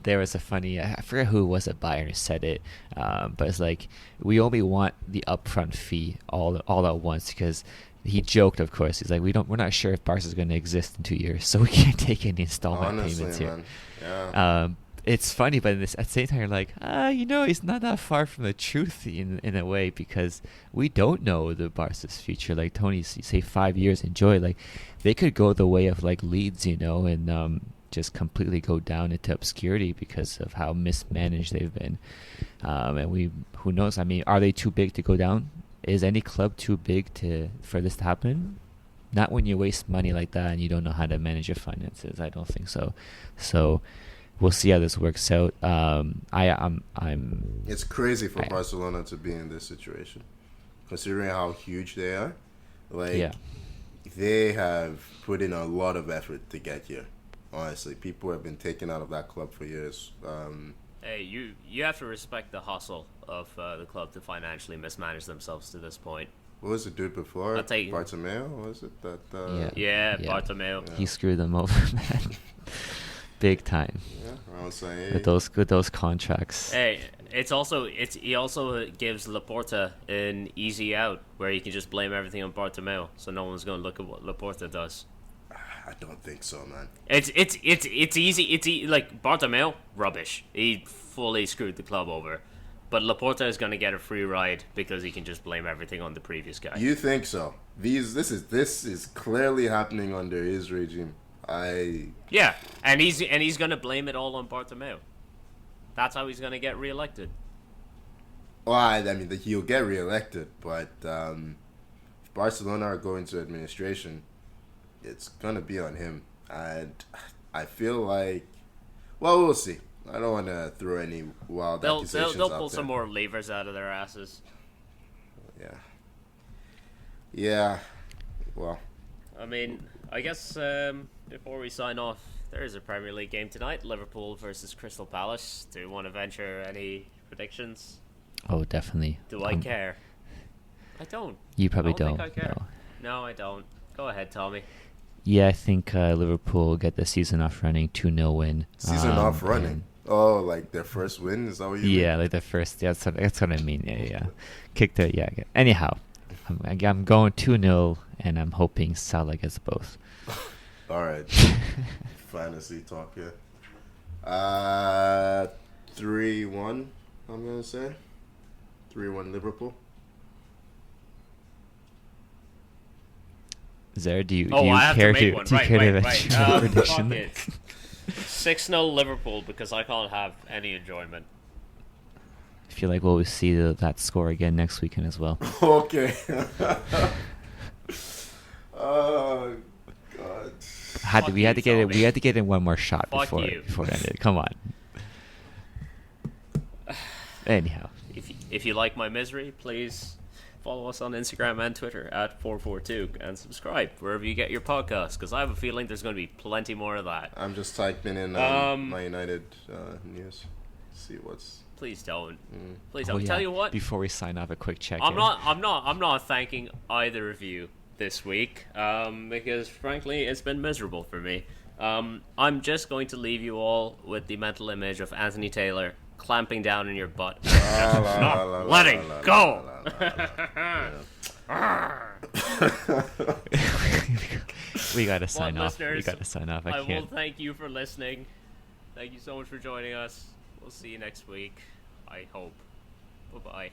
There was a funny, I forget who was at Bayern who said it, but it's like, we only want the upfront fee all at once, because he joked, of course. He's like, we're not sure if Barca's going to exist in 2 years, so we can't take any installment payments here. Man. Yeah. It's funny, but at the same time, you're like, he's not that far from the truth in a way, because we don't know the Barca's future. Like Tony, say 5 years, enjoy. Like they could go the way of like Leeds, and just completely go down into obscurity because of how mismanaged they've been. And who knows? I mean, are they too big to go down? Is any club too big for this to happen? Not when you waste money like that and you don't know how to manage your finances. I don't think so. So we'll see how this works out. It's crazy for Barcelona to be in this situation, considering how huge they are. They have put in a lot of effort to get here. Honestly, people have been taken out of that club for years. Hey, you have to respect the hustle of the club to financially mismanage themselves to this point. What was the dude before? Bartomeu? Was it that? Bartomeu. He screwed them over, man. Big time. Yeah, I was saying, With those contracts. Hey, he also gives Laporta an easy out where he can just blame everything on Bartomeu, so no one's going to look at what Laporta does. I don't think so, man. It's easy. Like Bartomeu, rubbish. He fully screwed the club over. But Laporta is going to get a free ride because he can just blame everything on the previous guy. You think so? This is clearly happening under his regime. Yeah, and he's going to blame it all on Bartomeu. That's how he's going to get reelected. Well, I mean, he'll get reelected, but if Barcelona are going to administration, it's going to be on him. And I feel like, well, we'll see. I don't want to throw any wild accusations They'll out pull there. some more levers out of their asses. Yeah. Well, I mean, I guess before we sign off, there is a Premier League game tonight. Liverpool versus Crystal Palace. Do you want to venture any predictions? Oh, definitely. Do I care? I don't. You probably I don't don't. think I care. No, I don't. Go ahead, Tommy. Yeah, I think Liverpool will get the season off running, 2-0 win. season off running. Oh, like their first win? Is that what you mean? Yeah, like the first. Yeah, that's what I mean. Yeah. Kicked it. Yeah. Anyhow, I'm going 2-0, and I'm hoping Salah gets both. All right. Fantasy talk, yeah. 3-1, I'm going to say. 3-1 Liverpool. Zara, do you I have care to make one. do you Right, care to right. venture a prediction? Fuck it. 6-0 Liverpool because I can't have any enjoyment. I feel like we'll see that score again next weekend as well. Okay. Oh, God. We had to get in one more shot Fuck before you. it ended. Come on. Anyhow, If you like my misery, please follow us on Instagram and Twitter at 442 and subscribe wherever you get your podcasts because I have a feeling there's going to be plenty more of that. I'm just typing in my United news. See what's... Please don't. Please oh, don't. yeah. Tell you what, Before we sign off, a quick check. I'm not thanking either of you this week because frankly it's been miserable for me. I'm just going to leave you all with the mental image of Anthony Taylor clamping down in your butt. Not letting go. We gotta sign off. Listeners, We gotta sign off. I will can't. thank you for listening. Thank you so much for joining us. We'll see you next week. I hope. Bye-bye.